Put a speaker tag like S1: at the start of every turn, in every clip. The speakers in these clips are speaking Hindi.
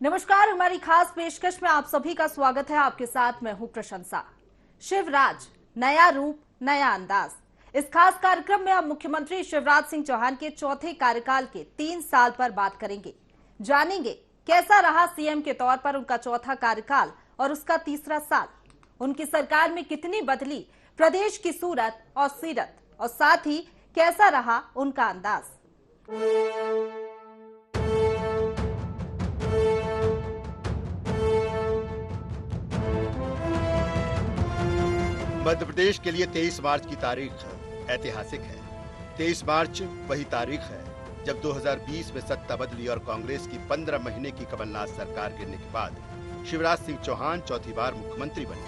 S1: नमस्कार, हमारी खास पेशकश में आप सभी का स्वागत है। आपके साथ मैं हूं प्रशंसा। शिवराज, नया रूप, नया अंदाज। इस खास कार्यक्रम में हम मुख्यमंत्री शिवराज सिंह चौहान के चौथे कार्यकाल के 3 साल पर बात करेंगे। जानेंगे कैसा रहा सीएम के तौर पर उनका चौथा कार्यकाल और उसका तीसरा साल। उनकी सरकार में कितनी बदली प्रदेश की सूरत और सीरत, और साथ ही कैसा रहा उनका अंदाज।
S2: मध्य प्रदेश के लिए 23 मार्च की तारीख ऐतिहासिक है। 23 मार्च वही तारीख है जब 2020 में सत्ता बदली और कांग्रेस की 15 महीने की कमलनाथ सरकार गिरने के बाद शिवराज सिंह चौहान चौथी बार मुख्यमंत्री बने।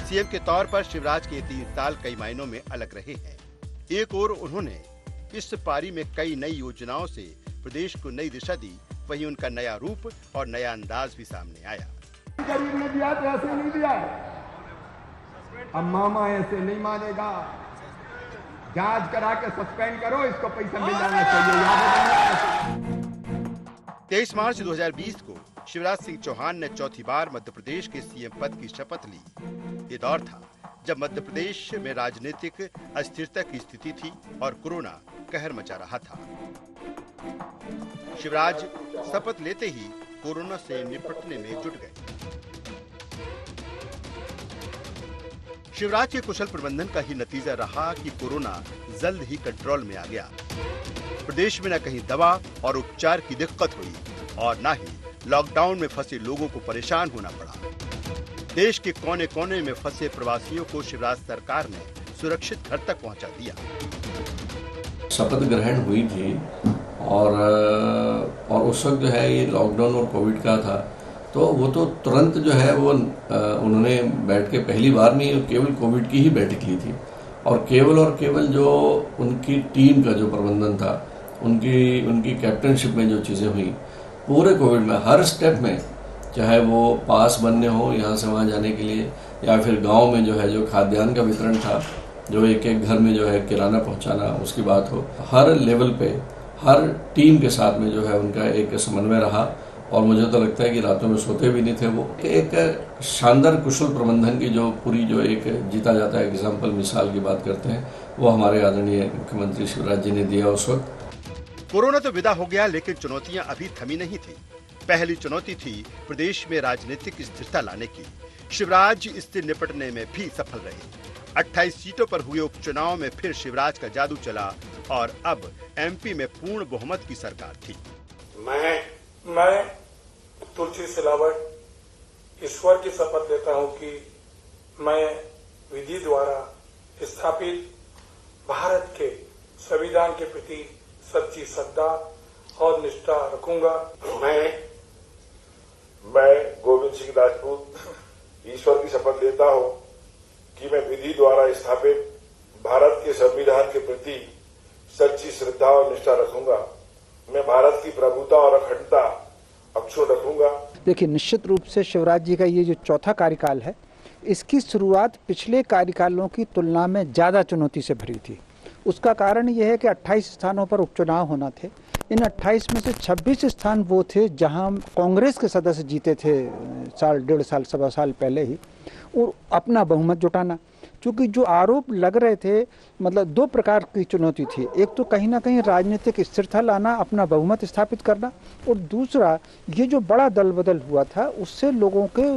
S2: सीएम के तौर पर शिवराज के 3 साल कई मायनों में अलग रहे हैं। एक ओर उन्होंने इस पारी में कई नई योजनाओं से प्रदेश को नई दिशा दी, वहीं उनका नया रूप और नया अंदाज भी सामने आया।
S3: गरीब ने दिया तो ऐसे नहीं दिया, अब मामा ऐसे नहीं मानेगा, जांच करा के सस्पेंड करो, इसको पैसा मिल जाना चाहिए।
S2: 23 मार्च 2020 को शिवराज सिंह चौहान ने चौथी बार मध्य प्रदेश के सीएम पद की शपथ ली। ये दौर था जब मध्य प्रदेश में राजनीतिक अस्थिरता की स्थिति थी और कोरोना कहर मचा रहा था। शिवराज शपथ लेते ही कोरोना से निपटने में जुट गए। शिवराज के कुशल प्रबंधन का ही नतीजा रहा कि कोरोना जल्द ही कंट्रोल में आ गया। प्रदेश में न कहीं दवा और उपचार की दिक्कत हुई और न ही लॉकडाउन में फंसे लोगों को परेशान होना पड़ा। देश के कोने कोने में फंसे प्रवासियों को शिवराज सरकार ने सुरक्षित घर तक पहुंचा दिया।
S4: शपथ ग्रहण हुई थी और उस वक्त जो है ये लॉकडाउन और कोविड का था, तो वो तो तुरंत जो है वो उन्होंने बैठ के पहली बार में केवल कोविड की ही बैठक ली थी और केवल जो उनकी टीम का जो प्रबंधन था, उनकी कैप्टनशिप में जो चीज़ें हुई पूरे कोविड में हर स्टेप में, चाहे वो पास बनने हो यहाँ से वहाँ जाने के लिए या फिर गांव में जो है जो खाद्यान्न का वितरण था, जो एक एक घर में जो है किराना पहुँचाना उसकी बात हो, हर लेवल पे हर टीम के साथ में जो है उनका एक समन्वय रहा और मुझे तो लगता है कि रातों में सोते भी नहीं थे। वो एक शानदार कुशल प्रबंधन की जो पूरी जो एक जीता जाता है एग्जाम्पल मिसाल की बात करते हैं, वो हमारे आदरणीय मुख्यमंत्री शिवराज जी ने दिया उस वक्त।
S2: कोरोना तो विदा हो गया, लेकिन चुनौतियां अभी थमी नहीं थी। पहली चुनौती थी प्रदेश में राजनीतिक स्थिरता लाने की। शिवराज इससे निपटने में भी सफल रहे। 28 सीटों पर हुए उपचुनाव में फिर शिवराज का जादू चला और अब एमपी में पूर्ण बहुमत की सरकार थी।
S5: मैं तुलसी सिलावट ईश्वर की शपथ लेता हूं कि मैं विधि द्वारा स्थापित भारत के संविधान के प्रति सच्ची श्रद्धा और निष्ठा रखूंगा।
S6: मैं गोविंद सिंह राजपूत ईश्वर की शपथ लेता हूं कि मैं विधि द्वारा स्थापित भारत के संविधान के प्रति सच्ची श्रद्धा और निष्ठा रखूंगा। मैं भारत की प्रभुता और अखंडता अक्षुण्ण रखूंगा।
S7: देखिए, निश्चित रूप से शिवराज जी का ये जो चौथा कार्यकाल है, इसकी शुरुआत पिछले कार्यकालों की तुलना में ज़्यादा चुनौती से भरी थी। उसका कारण यह है कि 28 स्थानों पर उपचुनाव होना थे। इन 28 में से 26 स्थान वो थे जहां कांग्रेस के सदस्य जीते थे डेढ़ साल सवा साल पहले ही, और अपना बहुमत जुटाना। क्योंकि जो आरोप लग रहे थे, मतलब 2 प्रकार की चुनौती थी। एक तो कहीं ना कहीं राजनीतिक स्थिरता लाना, अपना बहुमत स्थापित करना, और दूसरा ये जो बड़ा दल बदल हुआ था उससे लोगों के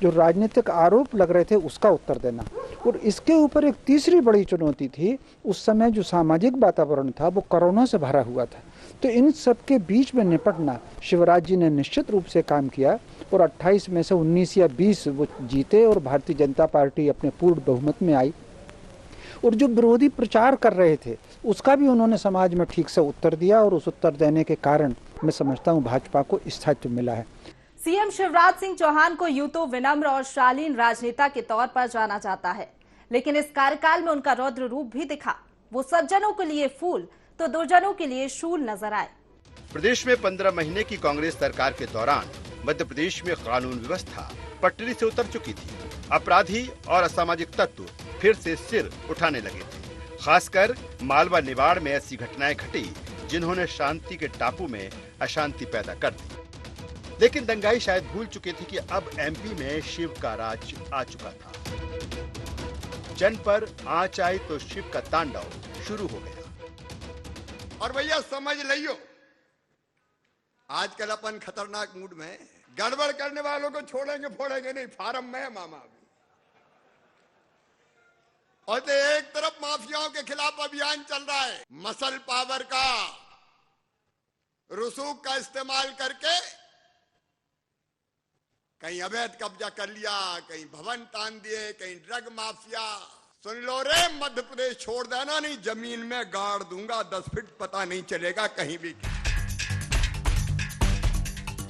S7: जो राजनीतिक आरोप लग रहे थे उसका उत्तर देना। और इसके ऊपर एक तीसरी बड़ी चुनौती थी, उस समय जो सामाजिक वातावरण था वो कोरोना से भरा हुआ था। तो इन सब के बीच में निपटना शिवराज जी ने निश्चित रूप से काम किया और 28 में से 19 या 20 वो जीते और भारतीय जनता पार्टी अपने पूर्ण बहुमत में आई। और जो विरोधी प्रचार कर रहे थे उसका भी उन्होंने समाज में ठीक से उत्तर दिया और उस उत्तर देने के कारण मैं समझता हूँ भाजपा को स्थायित्व मिला है।
S1: सीएम शिवराज सिंह चौहान को यूं तो विनम्र और शालीन राजनेता के तौर पर जाना जाता है, लेकिन इस कार्यकाल में उनका रौद्र रूप भी दिखा। वो सज्जनों के लिए फूल तो दुर्जनों के लिए शूल नजर आए।
S2: प्रदेश में 15 महीने की कांग्रेस सरकार के दौरान मध्य प्रदेश में कानून व्यवस्था पटरी से उतर चुकी थी। अपराधी और असामाजिक तत्व फिर से सिर उठाने लगे थे। खासकर मालवा निवाड़ में ऐसी घटनाएं घटी जिन्होंने शांति के टापू में अशांति पैदा कर दी। लेकिन दंगाई शायद भूल चुके थे कि अब एमपी में शिव का राज आ चुका था। जन पर आंच आई तो शिव का तांडव शुरू हो गया।
S3: और भैया समझ लियो, आजकल अपन खतरनाक मूड में हैं। गड़बड़ करने वालों को छोड़ेंगे फोड़ेंगे नहीं, फार्म में है मामा अभी। और तो एक तरफ माफियाओं के खिलाफ अभियान चल रहा है, मसल पावर का रसूख का इस्तेमाल करके कहीं अवैध कब्जा कर लिया, कहीं भवन तान दिए, कहीं ड्रग माफिया। सुन लो रे, मध्य प्रदेश छोड़ देना नहीं, जमीन में गाड़ दूंगा 10 फीट, पता नहीं चलेगा कहीं भी।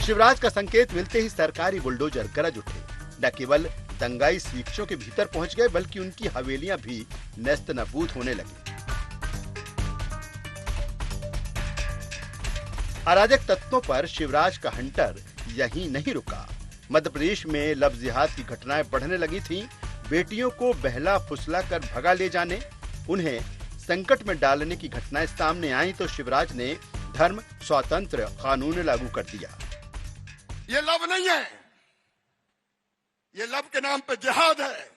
S2: शिवराज का संकेत मिलते ही सरकारी बुलडोजर गरज उठे। न केवल दंगाई सीखों के भीतर पहुंच गए, बल्कि उनकी हवेलियां भी नेस्त नबूद होने लगी। अराजक तत्वों पर शिवराज का हंटर यहीं नहीं रुका। मध्य प्रदेश में लव जिहाद की घटनाएं बढ़ने लगी थीं। बेटियों को बहला फुसला कर भगा ले जाने, उन्हें संकट में डालने की घटनाएं सामने आई तो शिवराज ने धर्म स्वतंत्र कानून लागू कर दिया।
S3: ये लव नहीं है, ये लव के नाम पे जिहाद है।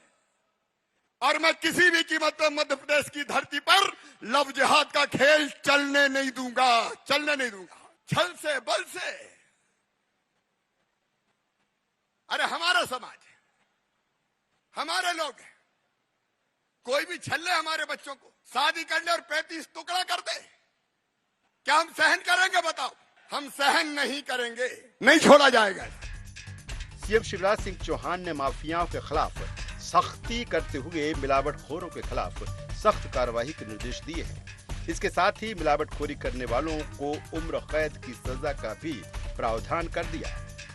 S3: और मैं किसी भी कीमत पर मध्य प्रदेश की धरती पर लव जिहाद का खेल चलने नहीं दूंगा, चलने नहीं दूंगा। छल से बल से, अरे हमारा समाज है, हमारे लोग हैं, कोई भी छल ले हमारे बच्चों को, शादी कर ले और 35 टुकड़ा कर दे, क्या हम सहन करेंगे? बताओ, हम सहन नहीं करेंगे, नहीं छोड़ा जाएगा।
S2: सीएम शिवराज सिंह चौहान ने माफियाओं के खिलाफ सख्ती करते हुए मिलावटखोरों के खिलाफ सख्त कार्रवाई के निर्देश दिए हैं। इसके साथ ही मिलावटखोरी करने वालों को उम्र कैद की सजा का भी प्रावधान कर दिया।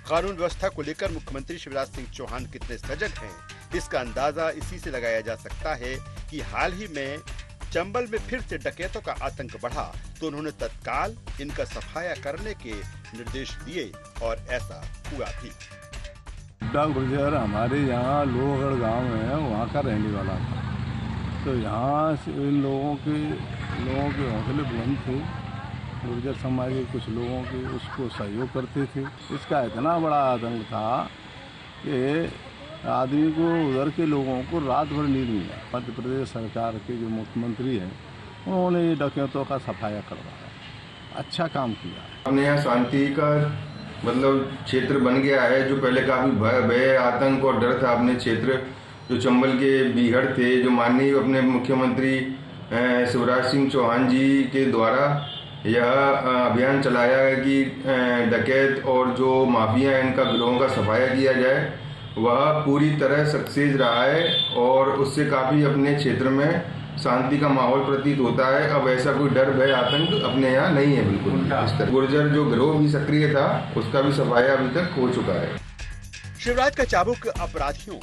S2: कानून व्यवस्था को लेकर मुख्यमंत्री शिवराज सिंह चौहान कितने सजग हैं, इसका अंदाजा इसी से लगाया जा सकता है कि हाल ही में चंबल में फिर से डकैतों का आतंक बढ़ा तो उन्होंने तत्काल इनका सफाया करने के निर्देश दिए और ऐसा हुआ भी।
S8: गुर्जर हमारे यहाँ लोहगढ़ गांव है, वहाँ का रहने वाला था। तो यहाँ से इन लोगों के हौसले बुलंद थे। गुर्जर समाज के कुछ लोगों के उसको सहयोग करते थे। इसका इतना बड़ा आतंक था कि आदमी को, उधर के लोगों को रात भर नींद नहीं आई। मध्य प्रदेश सरकार के जो मुख्यमंत्री हैं, उन्होंने ये डकैतों का सफाया करवाया, अच्छा काम किया।
S9: हमने यहाँ शांति का मतलब क्षेत्र बन गया है। जो पहले काफी भय, आतंक और डर था अपने क्षेत्र, जो चंबल के बीहड़ थे, जो माननीय अपने मुख्यमंत्री शिवराज सिंह चौहान जी के द्वारा यह अभियान चलाया है कि डकैत और जो माफिया हैं, इनका गिरोहों का सफाया किया जाए, वह पूरी तरह सक्सेस रहा है और उससे काफी अपने क्षेत्र में शांति का माहौल प्रतीत होता है। अब ऐसा कोई डर भय आतंक अपने यहाँ नहीं है बिल्कुल। गुर्जर जो गिरोह भी सक्रिय था, उसका भी सफाया अभी तक हो चुका है।
S2: शिवराज का चाबुक अपराधियों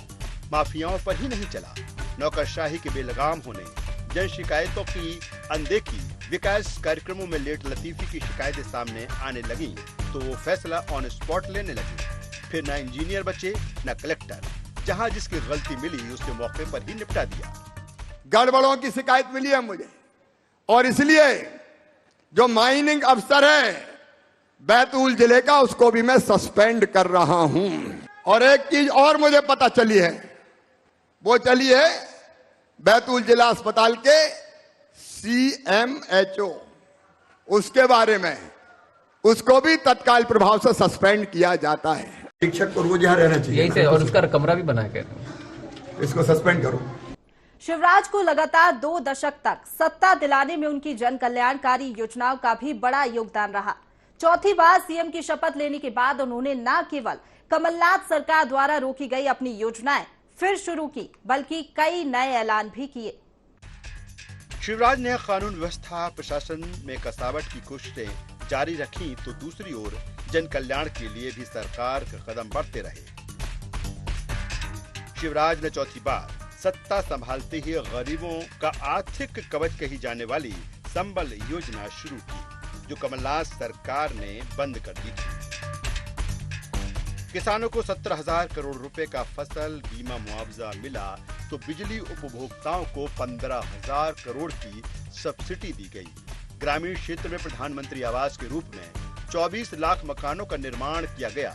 S2: माफियाओं पर ही नहीं चला। नौकरशाही के बेलगाम होने, जन शिकायतों की अनदेखी, विकास कार्यक्रमों में लेट लतीफी की शिकायतें सामने आने लगी तो वो फैसला ऑन स्पॉट लेने लगे। फिर न इंजीनियर बचे न कलेक्टर, जहां जिसकी गलती मिली उसने मौके पर ही निपटा दिया।
S3: गड़बड़ों की शिकायत मिली है मुझे, और इसलिए जो माइनिंग अफसर है बैतूल जिले का, उसको भी मैं सस्पेंड कर रहा हूं। और एक चीज और मुझे पता चली है, वो चली है बैतूल जिला अस्पताल के CMHO, उसके बारे में, उसको भी तत्काल प्रभाव से सस्पेंड किया जाता है। शिक्षक को रोज यहाँ रहना चाहिए,
S10: यही से, और उसका कमरा भी बना के
S3: इसको सस्पेंड करो।
S1: शिवराज को लगातार 2 दशक तक सत्ता दिलाने में उनकी जन कल्याणकारी योजनाओं का भी बड़ा योगदान रहा। चौथी बार सीएम की शपथ लेने के बाद उन्होंने न केवल कमलनाथ सरकार द्वारा रोकी गई अपनी योजनाएं फिर शुरू की, बल्कि कई नए ऐलान भी किए।
S2: शिवराज ने कानून व्यवस्था प्रशासन में कसावट की कोशिशें जारी रखी तो दूसरी ओर जन कल्याण के लिए भी सरकार के कदम बढ़ते रहे। शिवराज ने चौथी बार सत्ता संभालते ही गरीबों का आर्थिक कवच कही जाने वाली संबल योजना शुरू की, जो कमलनाथ सरकार ने बंद कर दी थी। किसानों को 17,000 करोड़ रुपए का फसल बीमा मुआवजा मिला तो बिजली उपभोक्ताओं को 15,000 करोड़ की सब्सिडी दी गई। ग्रामीण क्षेत्र में प्रधानमंत्री आवास के रूप में 24 लाख मकानों का निर्माण किया गया।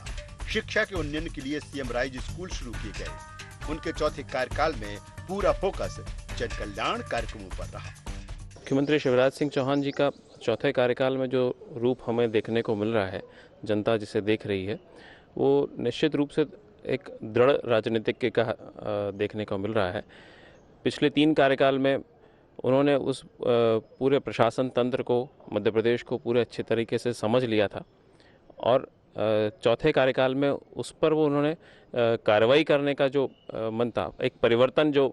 S2: शिक्षा के उन्नयन के लिए सीएम राइज स्कूल शुरू किए गए। उनके चौथे कार्यकाल में पूरा फोकस जन कल्याण कार्यक्रमों पर रहा।
S11: मुख्यमंत्री शिवराज सिंह चौहान जी का चौथे कार्यकाल में जो रूप हमें देखने को मिल रहा है, जनता जिसे देख रही है, वो निश्चित रूप से एक दृढ़ राजनीतिक का देखने को मिल रहा है। पिछले 3 कार्यकाल में उन्होंने उस पूरे प्रशासन तंत्र को, मध्य प्रदेश को पूरे अच्छे तरीके से समझ लिया था और चौथे कार्यकाल में उस पर वो उन्होंने कार्रवाई करने का जो मन था, एक परिवर्तन जो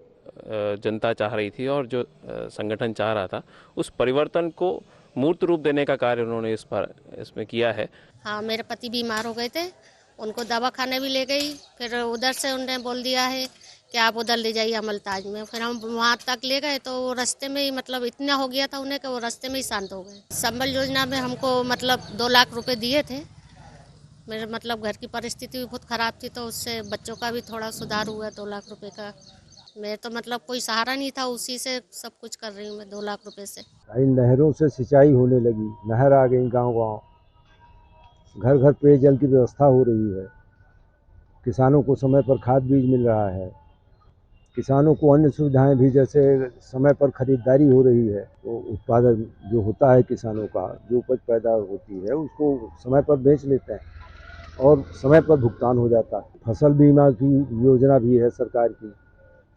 S11: जनता चाह रही थी और जो संगठन चाह रहा था, उस परिवर्तन को मूर्त रूप देने का कार्य उन्होंने इसमें किया है।
S12: हाँ, मेरे पति बीमार हो गए थे, उनको दवाखाने भी ले गई, फिर उधर से उन्होंने बोल दिया है कि आप उधर ले जाइए अमलताज में। फिर हम वहाँ तक ले गए तो वो रास्ते में ही मतलब इतना हो गया था उन्हें कि वो रास्ते में ही शांत हो गए। संबल योजना में हमको मतलब 2 लाख रुपए दिए थे। मेरे मतलब घर की परिस्थिति भी बहुत खराब थी, तो उससे बच्चों का भी थोड़ा सुधार हुआ 2 लाख रुपए का। मेरे तो मतलब कोई सहारा नहीं था, उसी से सब कुछ कर रही हूँ मैं 2 लाख रुपए से।
S13: नहरों से सिंचाई होने लगी, नहर आ गई गांव-गांव, घर घर पेयजल की व्यवस्था हो रही है, किसानों को समय पर खाद बीज मिल रहा है, किसानों को अन्य सुविधाएं भी जैसे समय पर खरीदारी हो रही है, तो उत्पादन जो होता है किसानों का, जो उपज पैदा होती है उसको समय पर बेच लेते हैं और समय पर भुगतान हो जाता है। फसल बीमा की योजना भी है सरकार की,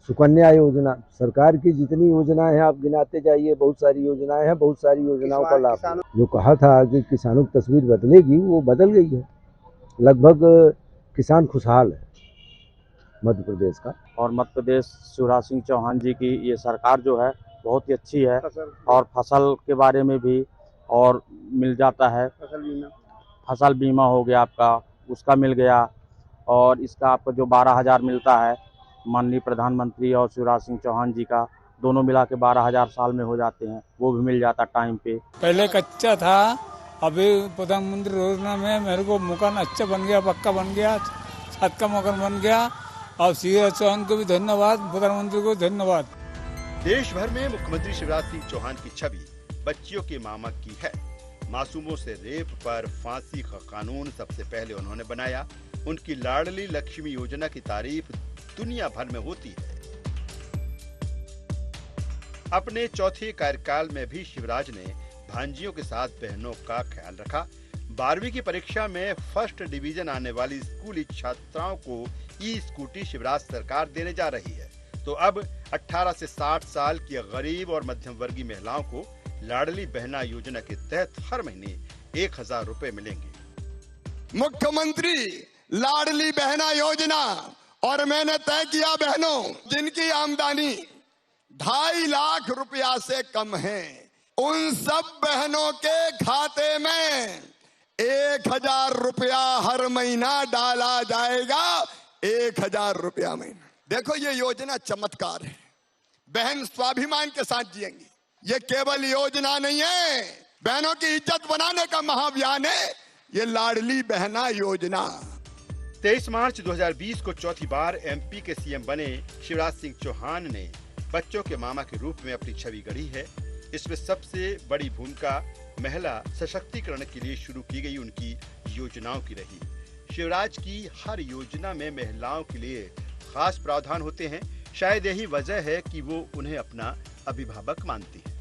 S13: सुकन्या योजना, सरकार की जितनी योजनाएं हैं आप गिनाते जाइए, बहुत सारी योजनाएं हैं, बहुत सारी योजनाओं का लाभ। जो कहा था कि किसानों की तस्वीर बदलेगी, वो बदल गई है। लगभग किसान खुशहाल है मध्य प्रदेश का।
S14: और मध्य प्रदेश शिवराज सिंह चौहान जी की ये सरकार जो है बहुत ही अच्छी है और फसल के बारे में भी और मिल जाता है। फसल बीमा हो गया आपका, उसका मिल गया, और इसका आपको जो 12,000 मिलता है माननीय प्रधानमंत्री और शिवराज सिंह चौहान जी का, दोनों मिला के 12,000 साल में हो जाते हैं, वो भी मिल जाता टाइम पे।
S15: पहले कच्चा था, अभी प्रधानमंत्री योजना में मेरे को मकान अच्छा बन गया, पक्का बन गया, छत का मकान बन गया। और शिवराज चौहान को भी धन्यवाद, प्रधानमंत्री को धन्यवाद।
S2: देश भर में मुख्यमंत्री शिवराज सिंह चौहान की छवि बच्चियों के मामा की है। मासूमों से रेप पर फांसी का कानून सबसे पहले उन्होंने बनाया। उनकी लाडली लक्ष्मी योजना की तारीफ दुनिया भर में होती है। अपने चौथे कार्यकाल में भी शिवराज ने भांजियों के साथ बहनों का ख्याल रखा। 12वीं की परीक्षा में फर्स्ट डिवीजन आने वाली स्कूली छात्राओं को ई-स्कूटी शिवराज सरकार देने जा रही है। तो अब 18 से 60 साल की गरीब और मध्यम वर्गीय महिलाओं को लाडली बहना योजना के तहत हर महीने 1,000 रुपए मिलेंगे।
S3: मुख्यमंत्री लाडली बहना योजना, और मैंने तय किया बहनों जिनकी आमदनी 2.5 लाख रुपया से कम है, उन सब बहनों के खाते में 1,000 रुपया हर महीना डाला जाएगा। 1,000 रुपया महीना। देखो ये योजना चमत्कार है, बहन स्वाभिमान के साथ जिएंगी। ये केवल योजना नहीं है, बहनों की इज्जत बनाने का महाअभियान है ये लाडली बहना योजना।
S2: 23 मार्च 2020 को चौथी बार एमपी के सीएम बने शिवराज सिंह चौहान ने बच्चों के मामा के रूप में अपनी छवि गढ़ी है। इसमें सबसे बड़ी भूमिका महिला सशक्तिकरण के लिए शुरू की गई उनकी योजनाओं की रही। शिवराज की हर योजना में महिलाओं के लिए खास प्रावधान होते हैं। शायद यही वजह है कि वो उन्हें अपना अभिभावक मानती है।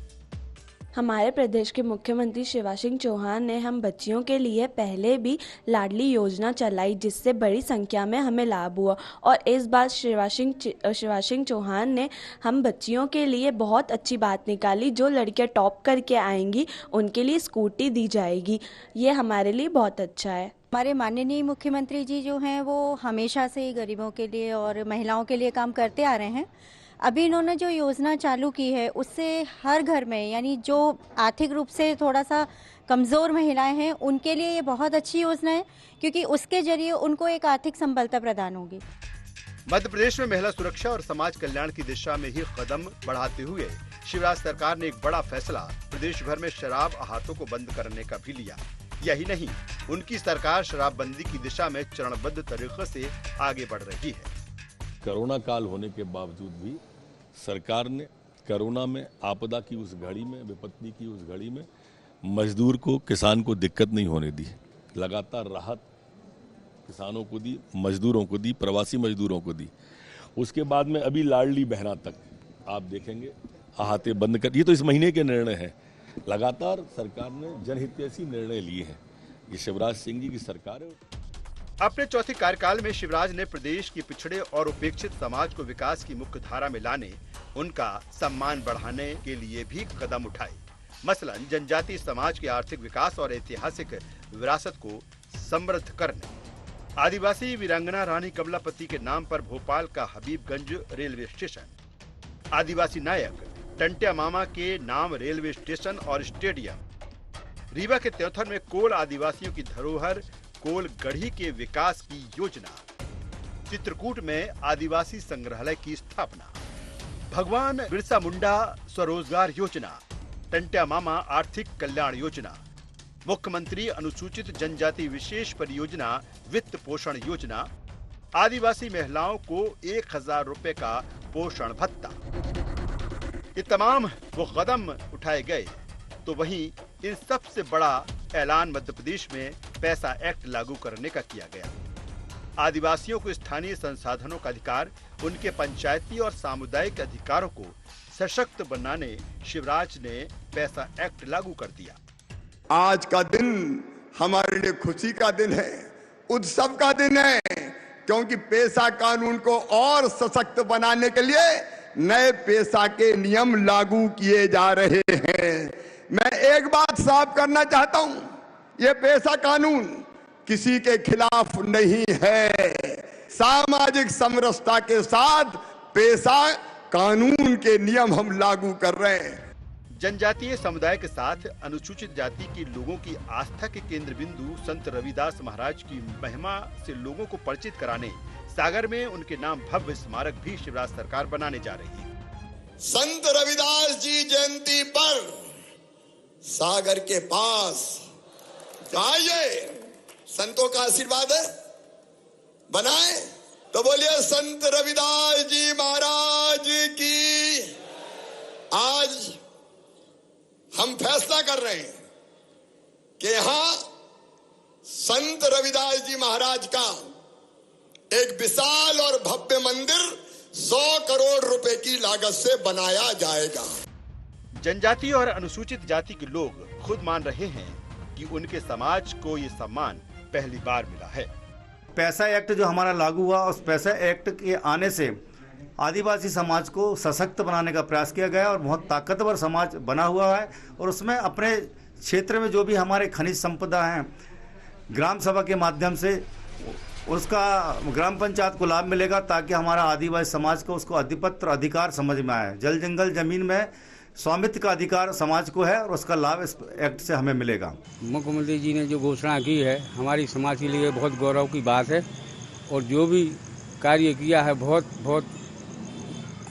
S16: हमारे प्रदेश के मुख्यमंत्री शिवराज सिंह चौहान ने हम बच्चियों के लिए पहले भी लाडली योजना चलाई, जिससे बड़ी संख्या में हमें लाभ हुआ। और इस बार शिवराज सिंह चौहान ने हम बच्चियों के लिए बहुत अच्छी बात निकाली। जो लड़कियां टॉप करके आएंगी उनके लिए स्कूटी दी जाएगी। ये हमारे लिए बहुत अच्छा है।
S17: हमारे माननीय मुख्यमंत्री जी जो हैं वो हमेशा से गरीबों के लिए और महिलाओं के लिए काम करते आ रहे हैं। अभी इन्होंने जो योजना चालू की है उससे हर घर में, यानी जो आर्थिक रूप से थोड़ा सा कमज़ोर महिलाएं हैं उनके लिए ये बहुत अच्छी योजना है, क्योंकि उसके जरिए उनको एक आर्थिक संबलता प्रदान होगी।
S2: मध्य प्रदेश में महिला सुरक्षा और समाज कल्याण की दिशा में ही कदम बढ़ाते हुए शिवराज सरकार ने एक बड़ा फैसला प्रदेश भर में शराब आहातों को बंद करने का भी लिया। यही नहीं, उनकी सरकार शराबबंदी की दिशा में चरणबद्ध तरीके से आगे बढ़ रही है।
S18: कोरोना काल होने के बावजूद भी सरकार ने कोरोना में, आपदा की उस घड़ी में, विपत्ति की उस घड़ी में मजदूर को, किसान को दिक्कत नहीं होने दी। लगातार राहत किसानों को दी, मजदूरों को दी, प्रवासी मजदूरों को दी। उसके बाद में अभी लाडली बहना तक आप देखेंगे अहाते बंद कर, ये तो इस महीने के निर्णय हैं। लगातार सरकार ने जनहितैषी निर्णय लिए हैं। ये शिवराज सिंह जी की सरकार है।
S2: अपने चौथे कार्यकाल में शिवराज ने प्रदेश की पिछड़े और उपेक्षित समाज को विकास की मुख्य धारा में लाने, उनका सम्मान बढ़ाने के लिए भी कदम उठाए। मसलन जनजातीय समाज के आर्थिक विकास और ऐतिहासिक विरासत को समृद्ध करने, आदिवासी वीरांगना रानी कमलापति के नाम पर भोपाल का हबीबगंज रेलवे स्टेशन, आदिवासी नायक टंट्या मामा के नाम रेलवे स्टेशन और स्टेडियम, रीवा के त्योथर में कोल आदिवासियों की धरोहर कोल गढ़ी के विकास की योजना, चित्रकूट में आदिवासी संग्रहालय की स्थापना, भगवान बिरसा मुंडा स्वरोजगार योजना, टंट्या मामा आर्थिक कल्याण योजना, मुख्यमंत्री अनुसूचित जनजाति विशेष परियोजना वित्त पोषण योजना, आदिवासी महिलाओं को 1000 रुपए का पोषण भत्ता। ये तमाम वो कदम उठाए गए, तो वहीं इन सबसे बड़ा ऐलान मध्य प्रदेश में पैसा एक्ट लागू करने का किया गया। आदिवासियों को स्थानीय संसाधनों का अधिकार, उनके पंचायती और सामुदायिक अधिकारों को सशक्त बनाने शिवराज ने पैसा एक्ट लागू कर दिया।
S3: आज का दिन हमारे लिए खुशी का दिन है, उत्सव का दिन है, क्योंकि पेशा कानून को और सशक्त बनाने के लिए नए पेशा के नियम लागू किए जा रहे हैं। मैं एक बात साफ करना चाहता हूं, ये पेशा कानून किसी के खिलाफ नहीं है। सामाजिक समरसता के साथ पेशा कानून के नियम हम लागू कर रहे हैं।
S2: जनजातीय समुदाय के साथ अनुसूचित जाति के लोगों की आस्था के केंद्र बिंदु संत रविदास महाराज की महिमा से लोगों को परिचित कराने सागर में उनके नाम भव्य स्मारक भी शिवराज सरकार बनाने जा रही है।
S3: संत रविदास जी जयंती पर सागर के पास जाइए, संतों का आशीर्वाद है, बनाए तो बोलिए संत रविदास जी महाराज की। आज हम फैसला कर रहे हैं कि यहां संत रविदास जी महाराज का एक विशाल और भव्य मंदिर 100 करोड़ रुपए की लागत से बनाया जाएगा।
S2: जनजातीय और अनुसूचित जाति के लोग खुद मान रहे हैं कि उनके समाज को ये सम्मान पहली बार मिला है।
S19: पैसा एक्ट जो हमारा लागू हुआ, उस पैसा एक्ट के आने से आदिवासी समाज को सशक्त बनाने का प्रयास किया गया और बहुत ताकतवर समाज बना हुआ है। और उसमें अपने क्षेत्र में जो भी हमारे खनिज संपदा हैं, ग्राम सभा के माध्यम से उसका ग्राम पंचायत को लाभ मिलेगा, ताकि हमारा आदिवासी समाज को उसको अधिपत्र अधिकार समझ में आए। जल जंगल जमीन में स्वामित्व का अधिकार समाज को है और उसका लाभ इस एक्ट से हमें मिलेगा।
S15: मुख्यमंत्री जी ने जो घोषणा की है हमारी समाज के लिए बहुत गौरव की बात है, और जो भी कार्य किया है बहुत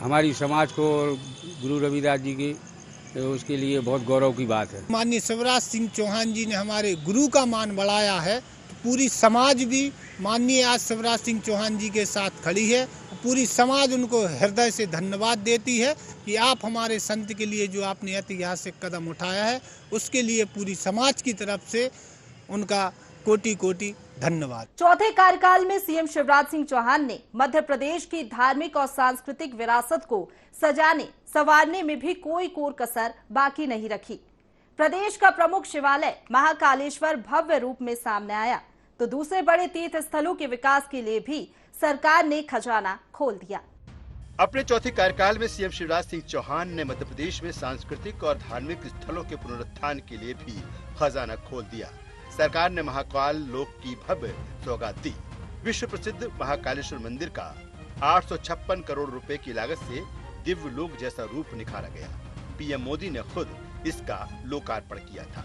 S15: हमारी समाज को और गुरु रविदास जी के उसके लिए बहुत गौरव की बात है।
S20: माननीय शिवराज सिंह चौहान जी ने हमारे गुरु का मान बढ़ाया है, तो पूरी समाज भी माननीय आज शिवराज सिंह चौहान जी के साथ खड़ी है। पूरी समाज उनको हृदय से धन्यवाद देती है कि आप हमारे संत के लिए जो आपने ऐतिहासिक कदम उठाया है, उसके लिए पूरी समाज की तरफ से उनका कोटि कोटि धन्यवाद।
S1: चौथे कार्यकाल में सीएम शिवराज सिंह चौहान ने मध्य प्रदेश की धार्मिक और सांस्कृतिक विरासत को सजाने संवारने में भी कोई कोर कसर बाकी नहीं रखी। प्रदेश का प्रमुख शिवालय महाकालेश्वर भव्य रूप में सामने आया, तो दूसरे बड़े तीर्थ स्थलों के विकास के लिए भी सरकार ने खजाना खोल दिया।
S2: अपने चौथे कार्यकाल में सीएम शिवराज सिंह चौहान ने मध्य प्रदेश में सांस्कृतिक और धार्मिक स्थलों के पुनरुत्थान के लिए भी खजाना खोल दिया। सरकार ने महाकाल लोक की भव्य सौगात दी। विश्व प्रसिद्ध महाकालेश्वर मंदिर का 856 करोड़ रुपए की लागत से दिव्य लोक जैसा रूप निखारा गया। पीएम मोदी ने खुद इसका लोकार्पण किया था।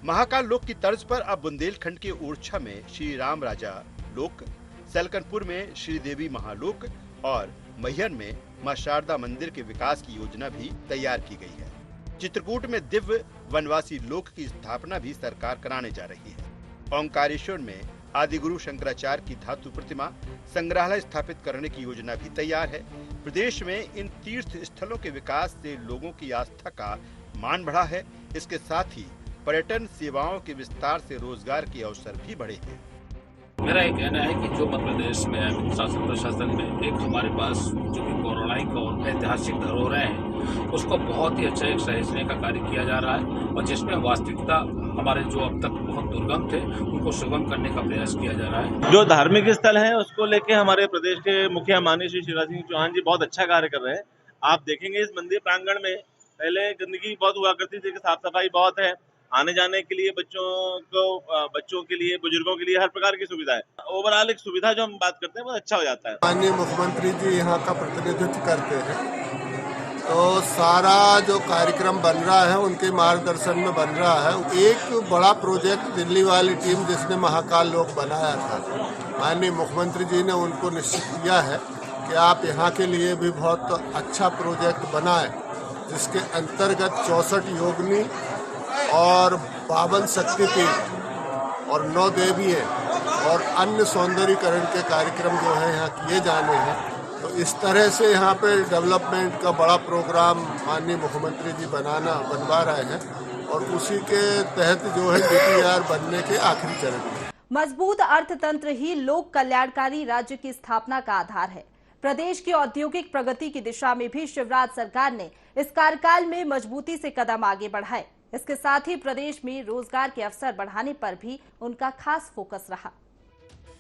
S2: महाकाल लोक की तर्ज पर अब बुंदेलखंड के ओरछा में श्री राम राजा लोक, सलकनपुर में श्री देवी महालोक और मैहर में मां शारदा मंदिर के विकास की योजना भी तैयार की गई है। चित्रकूट में दिव्य वनवासी लोक की स्थापना भी सरकार कराने जा रही है। ओंकारेश्वर में आदिगुरु शंकराचार्य की धातु प्रतिमा संग्रहालय स्थापित करने की योजना भी तैयार है। प्रदेश में इन तीर्थ स्थलों के विकास से लोगों की आस्था का मान बढ़ा है। इसके साथ ही पर्यटन सेवाओं के विस्तार से रोजगार के अवसर भी बढ़े हैं।
S21: मेरा ये कहना है कि जो मध्य प्रदेश में शासन प्रशासन में एक हमारे पास जो कि पौराणिक और ऐतिहासिक धरोहरें हैं, उसको बहुत ही अच्छा एक सहेजने का कार्य किया जा रहा है और जिसमें वास्तविकता हमारे जो अब तक बहुत दुर्गम थे उनको सुगम करने का प्रयास किया जा रहा है।
S22: जो धार्मिक स्थल है उसको लेके हमारे प्रदेश के मुखिया माननीय श्री शिवराज सिंह चौहान जी बहुत अच्छा कार्य कर रहे हैं। आप देखेंगे इस मंदिर प्रांगण में पहले गंदगी बहुत हुआ करती थी, साफ सफाई बहुत है, आने जाने के लिए बच्चों के लिए, बुजुर्गों के लिए हर प्रकार की सुविधा है। ओवरऑल एक सुविधा जो हम बात करते हैं वो अच्छा हो जाता है।
S23: माननीय मुख्यमंत्री जी यहाँ का प्रतिनिधित्व करते हैं, तो सारा जो कार्यक्रम बन रहा है उनके मार्गदर्शन में बन रहा है। एक बड़ा प्रोजेक्ट दिल्ली वाली टीम जिसने महाकाल लोक बनाया था, माननीय मुख्यमंत्री जी ने उनको निश्चित किया है कि आप यहाँ के लिए भी बहुत अच्छा प्रोजेक्ट बनाएं, जिसके अंतर्गत 64 योगिनी और 52 शक्तिपीठ और 9 देवी और अन्य सौंदर्यीकरण के कार्यक्रम जो है यहाँ किए जाने हैं। तो इस तरह से यहाँ पे डेवलपमेंट का बड़ा प्रोग्राम माननीय मुख्यमंत्री जी बनवा रहे हैं और उसी के तहत जो है DPR बनने के आखिरी चरण में।
S1: मजबूत अर्थतंत्र ही लोक कल्याणकारी राज्य की स्थापना का आधार है। प्रदेश की औद्योगिक प्रगति की दिशा में भी शिवराज सरकार ने इस कार्यकाल में मजबूती से कदम आगे बढ़ाए। इसके साथ ही प्रदेश में रोजगार के अवसर बढ़ाने पर भी उनका खास फोकस रहा।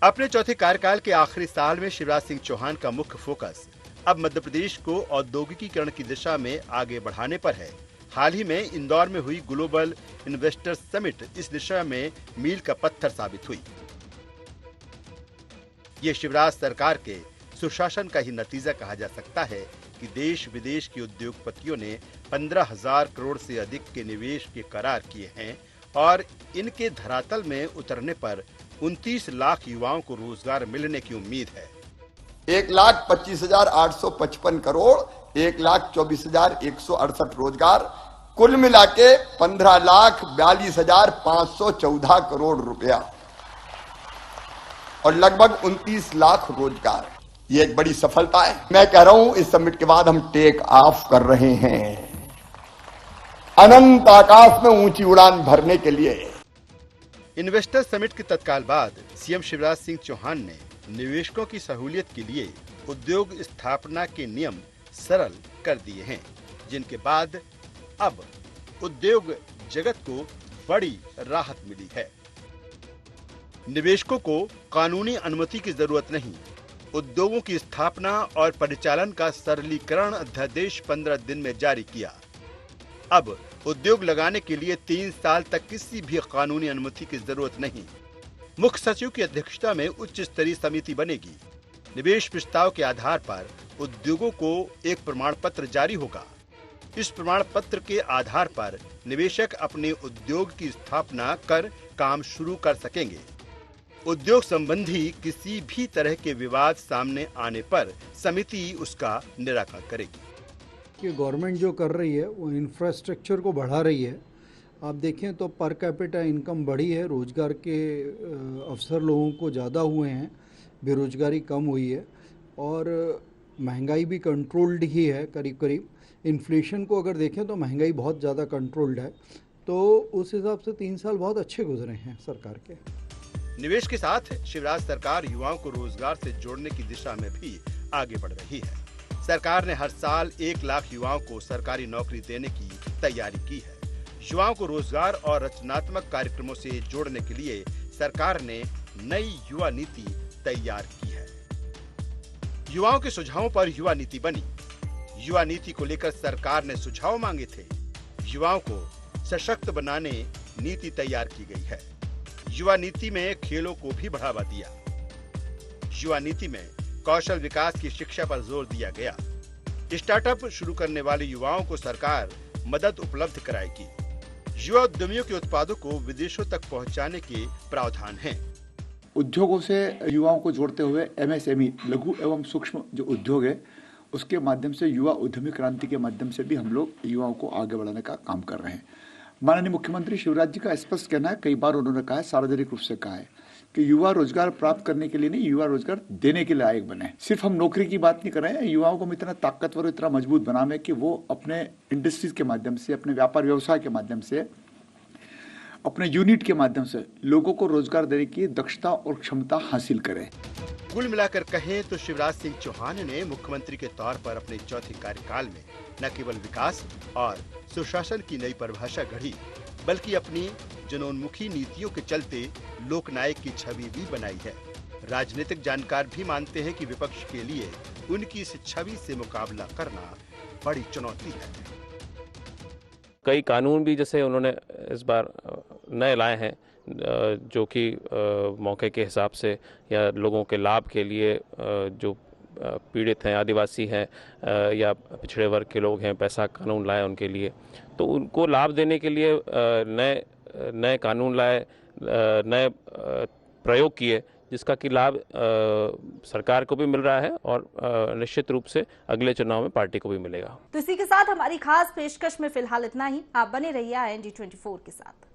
S2: अपने चौथे कार्यकाल के आखिरी साल में शिवराज सिंह चौहान का मुख्य फोकस अब मध्य प्रदेश को औद्योगिकीकरण की दिशा में आगे बढ़ाने पर है। हाल ही में इंदौर में हुई ग्लोबल इन्वेस्टर्स समिट इस दिशा में मील का पत्थर साबित हुई। ये शिवराज सरकार के सुशासन का ही नतीजा कहा जा सकता है कि देश विदेश के उद्योगपतियों ने 15,000 करोड़ से अधिक के निवेश के करार किए हैं और इनके धरातल में उतरने पर 29 लाख युवाओं को रोजगार मिलने की उम्मीद है।
S3: 1,25,855 करोड़, 1,24,168 रोजगार, कुल मिला के 15,42,514 करोड़ रुपया और लगभग 29 लाख रोजगार। ये एक बड़ी सफलता है। मैं कह रहा हूं इस समिट के बाद हम टेक ऑफ कर रहे हैं अनंत आकाश में ऊंची उड़ान भरने के लिए।
S2: इन्वेस्टर समिट के तत्काल बाद सीएम शिवराज सिंह चौहान ने निवेशकों की सहूलियत के लिए उद्योग स्थापना के नियम सरल कर दिए हैं, जिनके बाद अब उद्योग जगत को बड़ी राहत मिली है। निवेशकों को कानूनी अनुमति की जरूरत नहीं। उद्योगों की स्थापना और परिचालन का सरलीकरण अध्यादेश 15 दिन में जारी किया। अब उद्योग लगाने के लिए 3 साल तक किसी भी कानूनी अनुमति की जरूरत नहीं। मुख्य सचिव की अध्यक्षता में उच्च स्तरीय समिति बनेगी। निवेश प्रस्ताव के आधार पर उद्योगों को एक प्रमाण पत्र जारी होगा। इस प्रमाण पत्र के आधार पर निवेशक अपने उद्योग की स्थापना कर काम शुरू कर सकेंगे। उद्योग संबंधी किसी भी तरह के विवाद सामने आने पर समिति उसका निराकरण करेगी।
S24: कि गवर्नमेंट जो कर रही है वो इंफ्रास्ट्रक्चर को बढ़ा रही है। आप देखें तो पर कैपिटा इनकम बढ़ी है, रोजगार के अवसर लोगों को ज़्यादा हुए हैं, बेरोजगारी कम हुई है और महंगाई भी कंट्रोल्ड ही है करीब करीब। इन्फ्लेशन को अगर देखें तो महंगाई बहुत ज़्यादा कंट्रोल्ड है, तो उस हिसाब से 3 साल बहुत अच्छे गुजरे हैं सरकार के।
S2: निवेश के साथ शिवराज सरकार युवाओं को रोजगार से जोड़ने की दिशा में भी आगे बढ़ रही है। सरकार ने हर साल 1 लाख युवाओं को सरकारी नौकरी देने की तैयारी की है। युवाओं को रोजगार और रचनात्मक कार्यक्रमों से जोड़ने के लिए सरकार ने नई युवा नीति तैयार की है। युवाओं के सुझावों पर युवा नीति बनी। युवा नीति को लेकर सरकार ने सुझाव मांगे थे। युवाओं को सशक्त बनाने नीति तैयार की गई है। युवा नीति में खेलों को भी बढ़ावा दिया। युवा नीति में कौशल विकास की शिक्षा पर जोर दिया गया। स्टार्टअप शुरू करने वाले युवाओं को सरकार मदद उपलब्ध कराएगी। युवा उद्यमियों के उत्पादों को विदेशों तक पहुंचाने के प्रावधान हैं।
S4: उद्योगों से युवाओं को जोड़ते हुए MSME लघु एवं सूक्ष्म जो उद्योग है उसके माध्यम से युवा उद्यमी क्रांति के माध्यम से भी हम लोग युवाओं को आगे बढ़ाने का काम कर रहे हैं। माननीय मुख्यमंत्री शिवराज जी का स्पष्ट कहना है, कई बार उन्होंने कहा है, सार्वजनिक रूप से कहा है कि युवा रोजगार प्राप्त करने के लिए नहीं, युवा रोजगार देने के लायक बने। सिर्फ हम नौकरी की बात नहीं कर रहे हैं, युवाओं को हम इतना ताकतवर, इतना मजबूत बनावे कि वो अपने इंडस्ट्रीज के माध्यम से, अपने व्यापार व्यवसाय के माध्यम से, अपने यूनिट के माध्यम से लोगों को रोजगार देने की दक्षता और क्षमता हासिल करें।
S2: कुल मिलाकर कहें तो शिवराज सिंह चौहान ने मुख्यमंत्री के तौर पर अपने चौथे कार्यकाल में न केवल विकास और सुशासन की नई परिभाषा गढ़ी, बल्कि अपनी जनोन्मुखी नीतियों के चलते लोकनायक की छवि भी बनाई है। राजनीतिक जानकार भी मानते हैं कि विपक्ष के लिए उनकी इस छवि से मुकाबला करना बड़ी चुनौती है।
S11: कई कानून भी जैसे उन्होंने इस बार नए लाए हैं, जो कि मौके के हिसाब से या लोगों के लाभ के लिए, जो पीड़ित हैं, आदिवासी हैं या पिछड़े वर्ग के लोग हैं, पैसा कानून लाए उनके लिए, तो उनको लाभ देने के लिए नए कानून लाए, नए प्रयोग किए, जिसका कि लाभ सरकार को भी मिल रहा है और निश्चित रूप से अगले चुनाव में पार्टी को भी मिलेगा।
S1: तो इसी के साथ हमारी खास पेशकश में फिलहाल इतना ही। आप बने रहिए IND 24 के साथ।